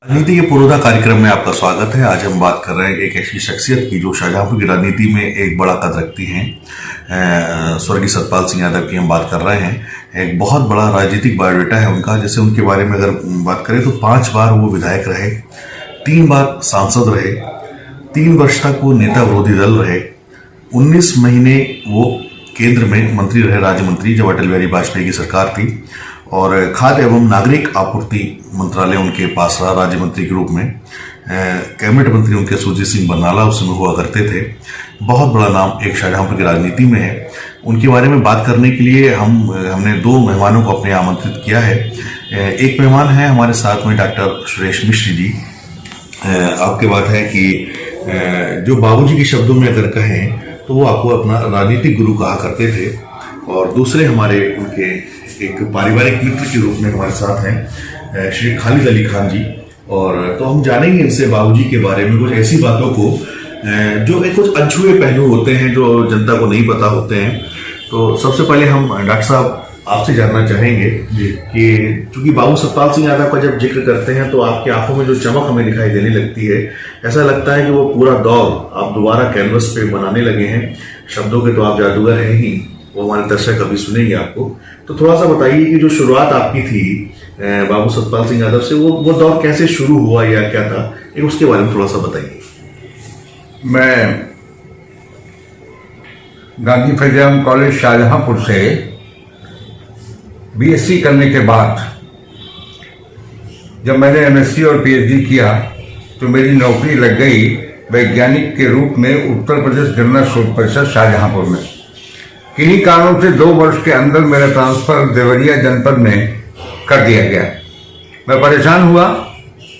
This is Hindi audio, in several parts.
राजनीति के पुरोधा कार्यक्रम में आपका स्वागत है। आज हम बात कर रहे हैं एक ऐसी शख्सियत की जो शाहजहांपुर की राजनीति में एक बड़ा कद रखती हैं। स्वर्गीय सतपाल सिंह यादव की हम बात कर रहे हैं। एक बहुत बड़ा राजनीतिक बायोडाटा है उनका। जैसे उनके बारे में अगर बात करें तो 5 बार वो विधायक रहे, 3 बार सांसद रहे, 3 वर्ष तक वो नेता विरोधी दल रहे, 19 महीने वो केंद्र में मंत्री रहे, राज्य मंत्री, जब अटल बिहारी वाजपेयी की सरकार थी। और खाद्य एवं नागरिक आपूर्ति मंत्रालय उनके पास रहा राज्य मंत्री के रूप में। कैबिनेट मंत्री उनके सुरजीत सिंह बरनाला उस समय हुआ करते थे। बहुत बड़ा नाम एक शाहजहांपुर की राजनीति में है। उनके बारे में बात करने के लिए हमने 2 मेहमानों को अपने आमंत्रित किया है। एक मेहमान है हमारे साथ में डॉक्टर सुरेश मिश्र जी। आपकी बात है कि जो बाबूजी के शब्दों में अगर कहें तो वो आपको अपना राजनीतिक गुरु कहा करते थे। और दूसरे हमारे उनके एक पारिवारिक मित्र के रूप में हमारे साथ हैं श्री खालिद अली खान जी। और तो हम जानेंगे इनसे बाबूजी के बारे में कुछ ऐसी बातों को जो एक कुछ अनछुए पहलू होते हैं जो जनता को नहीं पता होते हैं। तो सबसे पहले हम डॉक्टर साहब आपसे जानना चाहेंगे कि चूंकि बाबू सतपाल सिंह यादव का जब जिक्र करते हैं तो आपकी आंखों में जो चमक हमें दिखाई देने लगती है, ऐसा लगता है कि वो पूरा दौर आप दोबारा कैनवस पे बनाने लगे हैं। शब्दों के तो आप जादूगर हैं ही, वो हमारे दर्शक अभी सुनेंगे आपको। तो थोड़ा सा बताइए कि जो शुरुआत आपकी थी बाबू सतपाल सिंह यादव से, वो दौर कैसे शुरू हुआ या क्या था, एक उसके बारे में थोड़ा सा बताइए। मैं गांधी फैजाम कॉलेज शाहजहांपुर से बीएससी करने के बाद जब मैंने एमएससी और पीएचडी किया तो मेरी नौकरी लग गई वैज्ञानिक के रूप में उत्तर प्रदेश गन्ना शोध परिषद शाहजहांपुर में। किन्हीं कारणों से 2 वर्ष के अंदर मेरा ट्रांसफर देवरिया जनपद में कर दिया गया। मैं परेशान हुआ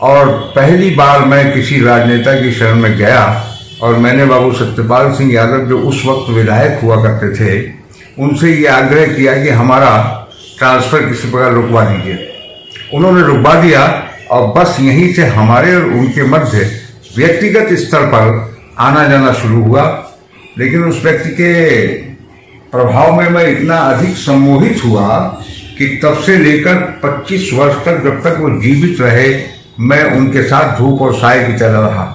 और पहली बार मैं किसी राजनेता की शरण में गया और मैंने बाबू सत्यपाल सिंह यादव जो उस वक्त विधायक हुआ करते थे उनसे ये आग्रह किया कि हमारा ट्रांसफर किसी प्रकार रुकवा दीजिए। उन्होंने रुकवा दिया और बस यहीं से हमारे और उनके मध्य व्यक्तिगत स्तर पर आना जाना शुरू हुआ। लेकिन उस व्यक्ति के प्रभाव में मैं इतना अधिक सम्मोहित हुआ कि तब से लेकर 25 वर्ष तक, जब तक वो जीवित रहे, मैं उनके साथ धूप और साए की तरह रहा।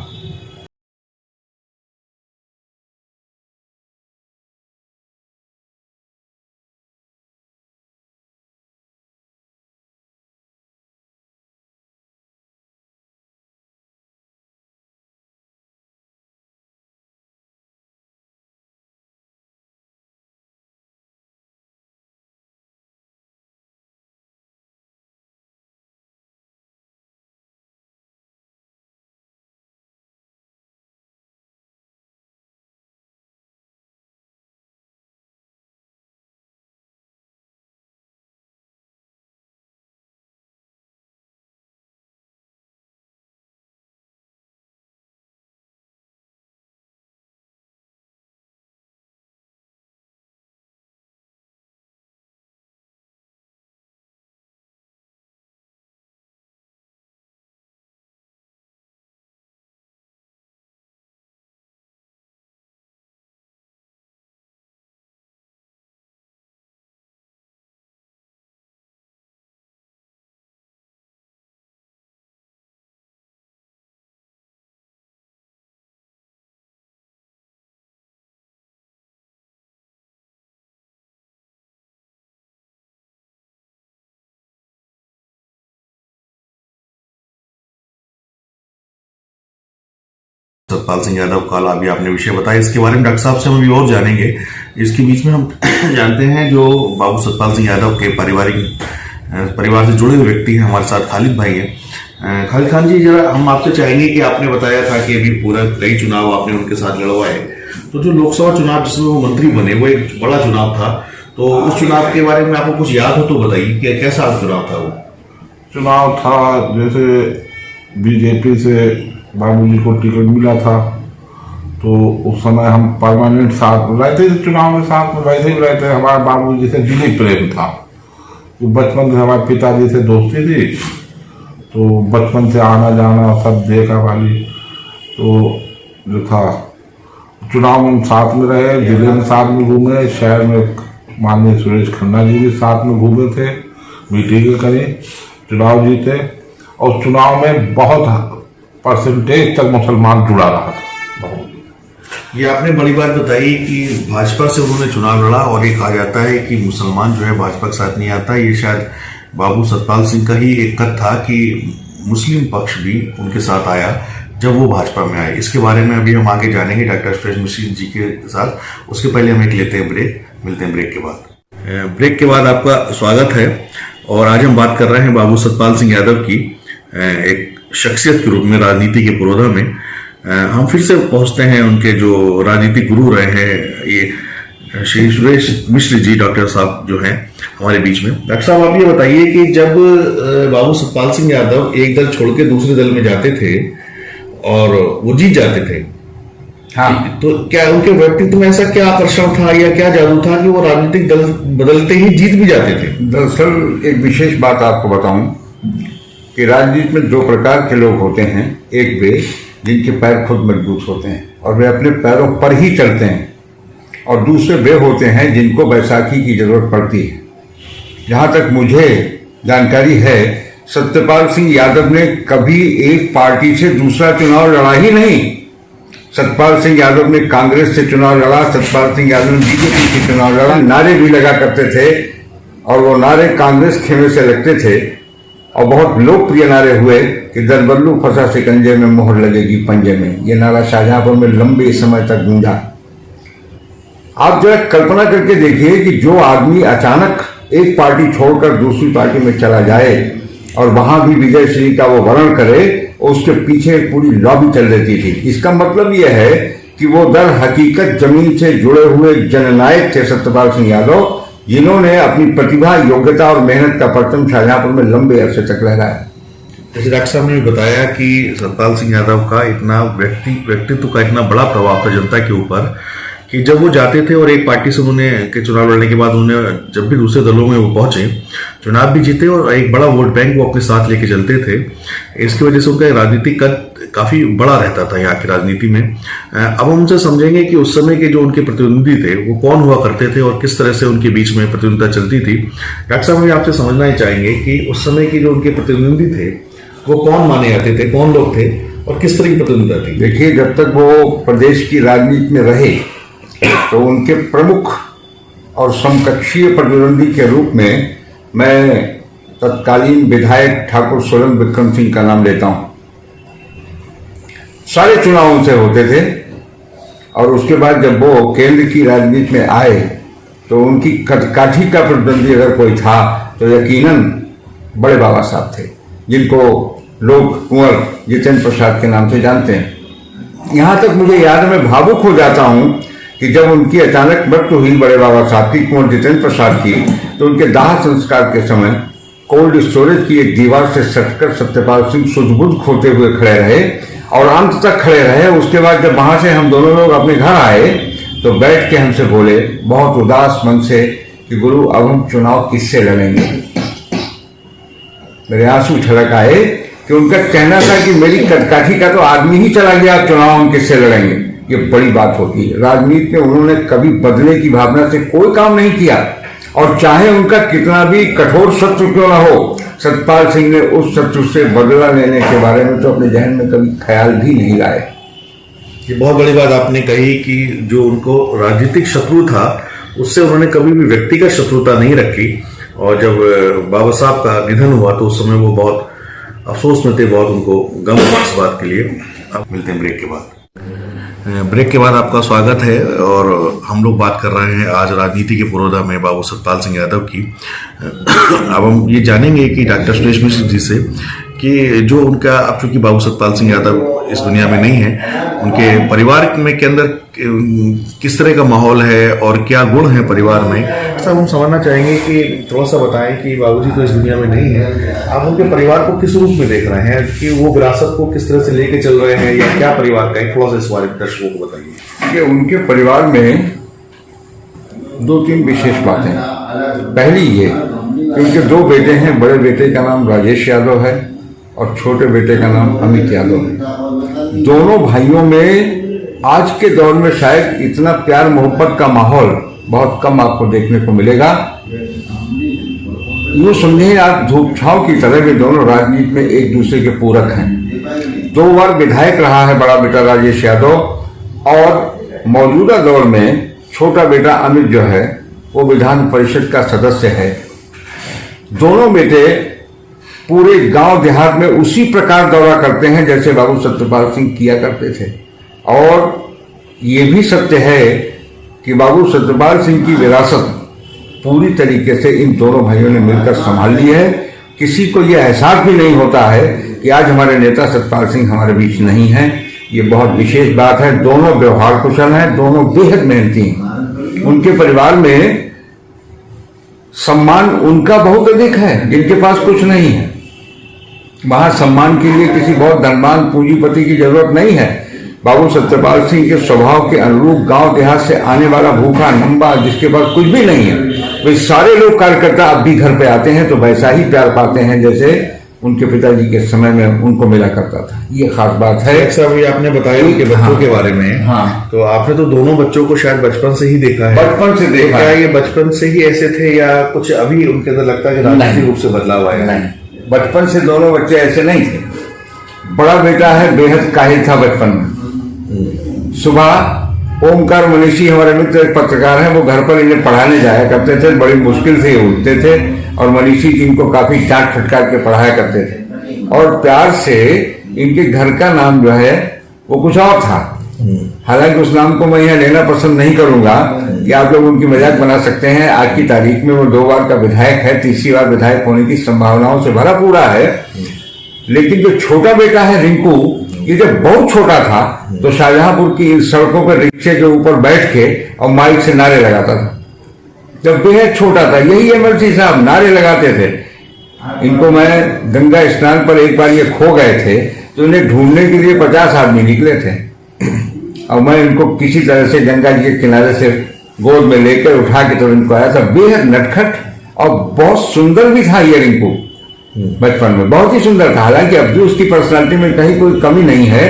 सतपाल सिंह यादव का अभी आपने विषय बताया, इसके बारे में डॉक्टर साहब से हम अभी और जानेंगे। इसके बीच में हम जानते हैं जो बाबू सतपाल सिंह यादव के परिवार से जुड़े हुए व्यक्ति हैं हमारे साथ, खालिद भाई हैं। खालिद खान जी, जरा हम आपसे चाहेंगे कि आपने बताया था कि अभी पूरा कई चुनाव आपने उनके साथ लड़वाए, तो जो लोकसभा चुनाव जिसमें वो मंत्री बने वो एक बड़ा चुनाव था, तो उस चुनाव के बारे में आपको कुछ याद हो तो बताइए कि कैसा चुनाव था वो? चुनाव था जैसे बीजेपी से बाबूजी को टिकट मिला था तो उस समय हम परमानेंट साथ रहते थे, चुनाव में साथ में वैसे ही रहते। हमारे बाबूजी से दिली प्रेम था, तो बचपन से हमारे पिताजी से दोस्ती थी, तो बचपन से आना जाना सब देखा वाली। तो जो था चुनाव में साथ में रहे, जिले में साथ में घूमे, शहर में माननीय सुरेश खन्ना जी भी साथ में घूमे थे, मीटिंगें करी, चुनाव जीते। और चुनाव में बहुत परसेंटेज तक मुसलमान जुड़ा रहा था। ये आपने बड़ी बात बताई कि भाजपा से उन्होंने चुनाव लड़ा और ये कहा जाता है कि मुसलमान जो है भाजपा के साथ नहीं आता। ये शायद बाबू सतपाल सिंह का ही एक कथ था कि मुस्लिम पक्ष भी उनके साथ आया जब वो भाजपा में आए। इसके बारे में अभी हम आगे जानेंगे डॉक्टर सुरेश मिश्र जी के साथ। उसके पहले हम एक लेते हैं ब्रेक, मिलते हैं ब्रेक के बाद। ब्रेक के बाद आपका स्वागत है और आज हम बात कर रहे हैं बाबू सतपाल सिंह यादव की एक शख्सियत के रूप में राजनीति के पुरोधा में। हम फिर से पहुंचते हैं उनके जो राजनीतिक गुरु रहे हैं, ये श्री सुरेश मिश्र जी डॉक्टर साहब जो हैं हमारे बीच में। डॉक्टर साहब आप ये बताइए कि जब बाबू सतपाल सिंह यादव एक दल छोड़ के दूसरे दल में जाते थे और वो जीत जाते थे, हाँ, तो क्या उनके व्यक्तित्व में ऐसा क्या आकर्षण था या क्या जादू था कि वो राजनीतिक दल बदलते ही जीत भी जाते थे? दरअसल एक विशेष बात आपको बताऊं कि राजनीति में दो प्रकार के लोग होते हैं। एक वे जिनके पैर खुद मजबूत होते हैं और वे अपने पैरों पर ही चलते हैं, और दूसरे वे होते हैं जिनको बैसाखी की जरूरत पड़ती है। जहां तक मुझे जानकारी है, सत्यपाल सिंह यादव ने कभी एक पार्टी से दूसरा चुनाव लड़ा ही नहीं। सतपाल सिंह यादव ने कांग्रेस से चुनाव लड़ा, सतपाल सिंह यादव ने बीजेपी से चुनाव लड़ा, नारे भी लगा करते थे और वो नारे कांग्रेस खेमे से लगते थे और बहुत लोकप्रिय नारे हुए कि दरबल्लू फंसा शिकंजे में मोहर लगेगी पंजे में। ये नारा शाहजहांपुर में लंबे समय तक गूंजा। आप जरा कल्पना करके देखिए कि जो आदमी अचानक एक पार्टी छोड़कर दूसरी पार्टी में चला जाए और वहां भी विजय श्री का वो वर्णन करे, उसके पीछे पूरी लॉबी चल रही थी। इसका मतलब यह है कि वो दर हकीकत जमीन से जुड़े हुए जननायक थे सत्यपाल सिंह यादव, जिन्होंने अपनी प्रतिभा, योग्यता और मेहनत का परचम शाहजहांपुर में लंबे अरसे तक लहराया। जैसे डॉक्टर साहब ने बताया कि सतपाल सिंह यादव का इतना व्यक्तित्व का इतना बड़ा प्रभाव था जनता के ऊपर कि जब वो जाते थे और एक पार्टी से उन्होंने के चुनाव लड़ने के बाद उन्हें जब भी दूसरे दलों में वो पहुंचे, चुनाव भी जीते और एक बड़ा वोट बैंक वो अपने साथ लेके चलते थे। इसकी वजह से उनका राजनीतिक कद काफी बड़ा रहता था यहाँ की राजनीति में। अब हम उनसे समझेंगे कि उस समय के जो उनके प्रतिद्वंदी थे वो कौन हुआ करते थे और किस तरह से उनके बीच में प्रतिद्वंदिता चलती थी। डॉक्टर साहब हम आपसे समझना ही चाहेंगे कि उस समय के जो उनके प्रतिद्वंदी थे वो कौन माने जाते थे, कौन लोग थे और किस तरह की प्रतिद्वंदिता थी? देखिए, जब तक वो प्रदेश की राजनीति में रहे तो उनके प्रमुख और समकक्षीय प्रतिद्वंदी के रूप में मैं तत्कालीन विधायक ठाकुर सोलन विक्रम सिंह का नाम लेता हूं। सारे चुनाव उनसे होते थे और उसके बाद जब वो केंद्र की राजनीति में आए तो उनकी कदकाठी का प्रतिद्वंदी अगर कोई था तो यकीनन बड़े बाबा साहब थे, जिनको लोग कुंवर जितेंद्र प्रसाद के नाम से जानते हैं। यहां तक मुझे याद है, मैं भावुक हो जाता हूं कि जब उनकी अचानक मृत्यु हुई बड़े बाबा साहब की, कुंवर जितेंद्र प्रसाद की, तो उनके दाह संस्कार के समय कोल्ड स्टोरेज की एक दीवार से सटकर सत्यपाल सिंह सुध-बुध खोते हुए खड़े रहे और अंत तक खड़े रहे। उसके बाद जब वहां से हम दोनों लोग अपने घर आए तो बैठ के हमसे बोले बहुत उदास मन से कि गुरु अब हम चुनाव किससे लड़ेंगे। मेरे आंसू छलक आए कि उनका कहना था कि मेरी कदकाठी का तो आदमी ही चला गया, चुनाव हम किससे लड़ेंगे। ये बड़ी बात होती है। राजनीति में उन्होंने कभी बदले की भावना से कोई काम नहीं किया और चाहे उनका कितना भी कठोर शत्रु क्यों ना हो, सतपाल सिंह ने उस शत्रु से बदला लेने के बारे में तो अपने जहन में कभी ख्याल भी नहीं लाए। ये बहुत बड़ी बात आपने कही कि जो उनको राजनीतिक शत्रु था उससे उन्होंने कभी भी व्यक्तिगत शत्रुता नहीं रखी। और जब बाबा साहब का निधन हुआ तो उस समय वो बहुत अफसोस में थे, बहुत उनको गम हुआ इस बात के लिए। अब मिलते हैं ब्रेक के बाद। ब्रेक के बाद आपका स्वागत है और हम लोग बात कर रहे हैं आज राजनीति के पुरोधा में बाबू सतपाल सिंह यादव की। अब हम ये जानेंगे कि डॉक्टर सुरेश मिश्र जी से कि जो उनका, अब चूंकि बाबू सतपाल सिंह यादव इस दुनिया में नहीं है, उनके परिवार में के अंदर किस तरह का माहौल है और क्या गुण है परिवार में, सब हम समझना चाहेंगे कि थोड़ा सा बताएं कि बाबूजी तो इस दुनिया में नहीं है, आप उनके परिवार को किस रूप में देख रहे हैं कि वो विरासत को किस तरह से लेके चल रहे हैं या क्या परिवार का है, थोड़ा सा इस बारे में दर्शकों को बताइए। कि उनके परिवार में दो तीन विशेष बातें। पहली ये कि उनके दो बेटे हैं, बड़े बेटे का नाम राजेश यादव है और छोटे बेटे का नाम अमित यादव है। दोनों भाइयों में आज के दौर में शायद इतना प्यार मोहब्बत का माहौल बहुत कम आपको देखने को मिलेगा। यूँ समझिए आप धूप छांव की तरह वे दोनों राजनीति में एक दूसरे के पूरक हैं। 2 बार विधायक रहा है बड़ा बेटा राजेश यादव, और मौजूदा दौर में छोटा बेटा अमित जो है वो विधान परिषद का सदस्य है। दोनों बेटे पूरे गांव देहात में उसी प्रकार दौरा करते हैं जैसे बाबू सत्यपाल सिंह किया करते थे। और ये भी सत्य है कि बाबू सत्यपाल सिंह की विरासत पूरी तरीके से इन दोनों भाइयों ने मिलकर संभाल ली है। किसी को यह एहसास भी नहीं होता है कि आज हमारे नेता सत्यपाल सिंह हमारे बीच नहीं है। ये बहुत विशेष बात है। दोनों व्यवहार कुशल हैं, दोनों बेहद मेहनती हैं। उनके परिवार में सम्मान उनका बहुत अधिक है, जिनके पास कुछ नहीं है। वहां सम्मान के लिए किसी बहुत धनवान पूंजीपति की जरूरत नहीं है। बाबू सत्यपाल सिंह के स्वभाव के अनुरूप गांव देहात से आने वाला भूखा नंबा जिसके पास कुछ भी नहीं है, वे सारे लोग कार्यकर्ता अब भी घर पे आते हैं तो वैसा ही प्यार पाते हैं जैसे उनके पिताजी के समय में उनको मिला करता था। ये खास बात है। सर अभी आपने बताया उनके बच्चों के बारे में। हाँ। तो आपने तो दोनों बच्चों को शायद बचपन से ही देखा है। बचपन से देखा क्या है। ये बचपन से ही ऐसे थे या कुछ अभी उनके अंदर लगता है कि राजनीतिक रूप से बदलाव आया? नहीं, बचपन से दोनों बच्चे ऐसे नहीं थे। बड़ा बेटा है बेहद काहिल था बचपन में। सुबह ओमकार मनीषी हमारे मित्र एक पत्रकार हैं, वो घर पर इन्हें पढ़ाने जाया करते थे। बड़ी मुश्किल से उठते थे और मनीषी जी इनको काफी डांट फटकार के पढ़ाया करते थे। और प्यार से इनके घर का नाम जो है वो कुछ और था। हालांकि उस नाम को मैं यहाँ लेना पसंद नहीं करूंगा कि आप लोग उनकी मजाक बना सकते हैं। आज की तारीख में वो 2 बार का विधायक है, तीसरी बार विधायक होने की संभावनाओं से भरा पूरा है। लेकिन जो छोटा बेटा है रिंकू, ये जब बहुत छोटा था तो शाहजहांपुर की इन सड़कों पर रिक्शे के ऊपर बैठ के और माइक से नारे लगाता था। जब बेहद छोटा था, यही एमएलसी साहब नारे लगाते थे। इनको मैं गंगा स्नान पर एक बार ये खो गए थे तो इन्हें ढूंढने के लिए 50 आदमी निकले थे और मैं इनको किसी तरह से गंगा जी के किनारे से गोद में लेकर उठा के तो इनको आया था। बेहद नटखट और बहुत सुंदर भी था ये रिंकू, बचपन में बहुत ही सुंदर था। हालांकि अब भी उसकी पर्सनालिटी में कहीं कोई कमी नहीं है,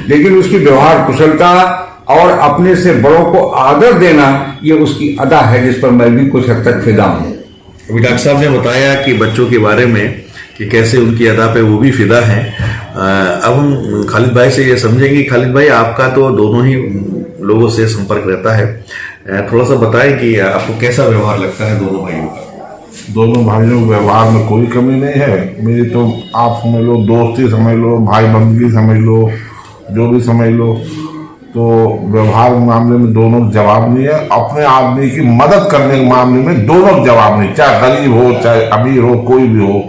लेकिन उसकी व्यवहार कुशलता और अपने से बड़ों को आदर देना ये उसकी अदा है जिस पर मैं भी कुछ हद तक फिदा हूं। अभी डॉक्टर साहब ने बताया कि बच्चों के बारे में कि कैसे उनकी अदा पे वो भी फिदा है। अब हम खालिद भाई से ये समझेंगे। खालिद भाई, आपका तो दोनों ही लोगों से संपर्क रहता है, थोड़ा सा बताएं कि आपको कैसा व्यवहार लगता है दोनों भाइयों का? दोनों भाइयों के व्यवहार में कोई कमी नहीं है। मेरी तो आप समझ लो, दोस्ती समझ लो, भाई बंदगी समझ लो, जो भी समझ लो, तो व्यवहार के मामले में दोनों जवाब नहीं है। अपने आदमी की मदद करने के मामले में दोनों जवाब नहीं, चाहे गरीब हो चाहे अमीर हो, कोई भी हो,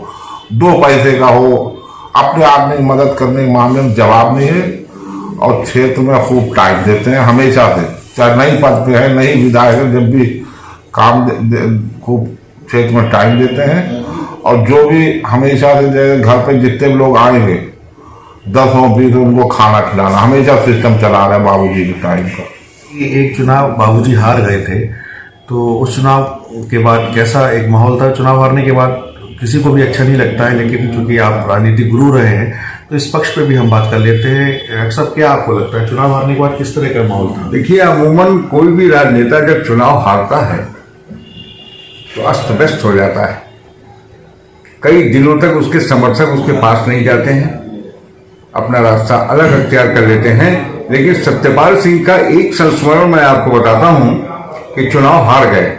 2 पैसे का हो, अपने आदमी की मदद करने के मामले में जवाब नहीं है। और क्षेत्र में खूब टाइम देते हैं हमेशा से, चाहे नई पद पे है नई विधायक है, जब भी काम खूब क्षेत्र में टाइम देते हैं। और जो भी हमेशा से जैसे घर पे जितने भी लोग आएंगे 10 हो 20 उनको खाना खिलाना हमेशा सिस्टम चला रहा है बाबूजी के टाइम का। एक चुनाव बाबूजी हार गए थे, तो उस चुनाव के बाद कैसा एक माहौल था? चुनाव हारने के बाद किसी को भी अच्छा नहीं लगता है, लेकिन चूंकि आप राजनीतिक गुरु रहे हैं तो इस पक्ष पे भी हम बात कर लेते हैं। अक्सर क्या आपको लगता है चुनाव हारने के बाद किस तरह का माहौल था? देखिए, अमूमन कोई भी राजनेता जब चुनाव हारता है तो अस्त व्यस्त हो जाता है। कई दिनों तक उसके समर्थक उसके पास नहीं जाते हैं, अपना रास्ता अलग अख्तियार कर लेते हैं। लेकिन सत्यपाल सिंह का एक संस्मरण मैं आपको बताता हूं कि चुनाव हार गए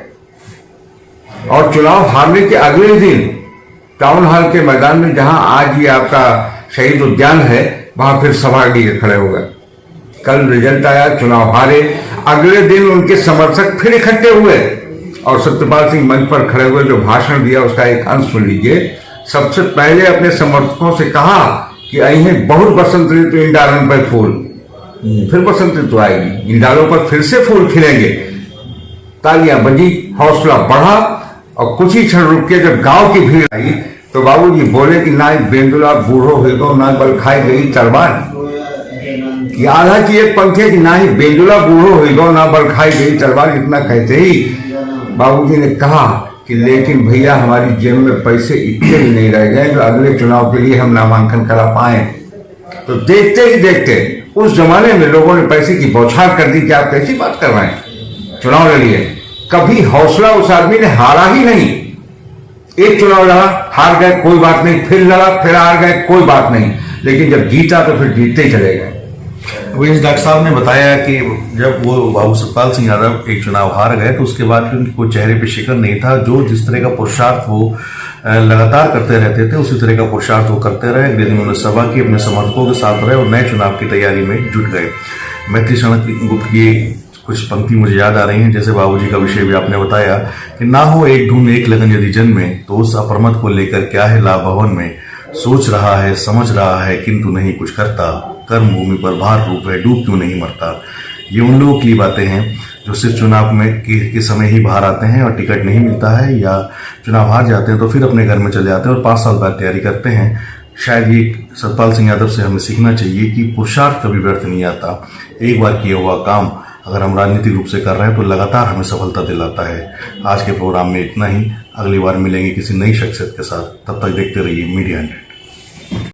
और चुनाव हारने के अगले दिन टाउन हॉल के मैदान में, जहां आज ये आपका शहीद उद्यान है, वहां फिर सभा लिए खड़े हो गए। कल रिजल्ट आया, चुनाव हारे, अगले दिन उनके समर्थक फिर इकट्ठे हुए और सत्यपाल सिंह मंच पर खड़े हुए जो भाषण दिया उसका एक अंश सुन लीजिए। सबसे पहले अपने समर्थकों से कहा कि अहीं बहुत बसंत ऋतु इन डालों पर फूल, फिर बसंत ऋतु आएगी, इन डालों पर फिर से फूल खिलेंगे। तालियां बजी, हौसला बढ़ा और कुछ ही क्षण रुक के जब गांव की भीड़ आई तो बाबूजी बोले कि ना बेंदुला बूढ़ो हो ना बल खाई गई तरबार। आधा की एक पंक्ति कि ना ही बेंदुला बूढ़ो हो ना बल खाई गई तरबार। इतना कहते ही बाबूजी ने कहा कि लेकिन भैया हमारी जेब में पैसे इतने भी नहीं रह गए जो अगले चुनाव के लिए हम नामांकन करा पाए। तो देखते ही देखते उस जमाने में लोगों ने पैसे की बौछार कर दी कि आप कैसी बात कर रहे हैं, चुनाव लड़िए। कभी हौसला उस आदमी ने हारा ही नहीं, एक चुनाव लड़ा, हार गए, कोई बात नहीं, फिर लड़ा, फिर हार गए, कोई बात नहीं, लेकिन जब जीता तो फिर जीतते ही चले गए। वही डॉक्टर साहब ने बताया कि जब वो बाबू सतपाल सिंह यादव एक चुनाव हार गए तो उसके बाद भी उनके कोई चेहरे पे शिकन नहीं था। जो जिस तरह का पुरुषार्थ वो लगातार करते रहते थे उसी तरह का पुरुषार्थ वो करते रहे। अगले दिन उन्होंने सभा की, अपने समर्थकों के साथ रहे और नए चुनाव की तैयारी में जुट गए। मैत्री शरण गुप्त की कुछ पंक्ति मुझे याद आ रही हैं, जैसे बाबूजी का विषय भी आपने बताया कि ना हो एक धुन एक लगन यदि जन में, तो उस अप्रमत को लेकर क्या है लाभ भवन में। सोच रहा है, समझ रहा है, किंतु नहीं कुछ करता, कर्म भूमि पर भार रूप है, डूब क्यों नहीं मरता। ये उन लोगों की बातें हैं जो सिर्फ चुनाव में के समय ही बाहर आते हैं और टिकट नहीं मिलता है या चुनाव हार जाते हैं तो फिर अपने घर में चले जाते हैं और 5 साल बाद तैयारी करते हैं। शायद ये सतपाल सिंह यादव से हमें सीखना चाहिए कि पुरुषार्थ कभी व्यर्थ नहीं आता। एक बार किया हुआ काम अगर हम राजनीतिक रूप से कर रहे हैं तो लगातार हमें सफलता दिलाता है। आज के प्रोग्राम में इतना ही, अगली बार मिलेंगे किसी नई शख्सियत के साथ। तब तक देखते रहिए मीडिया 100।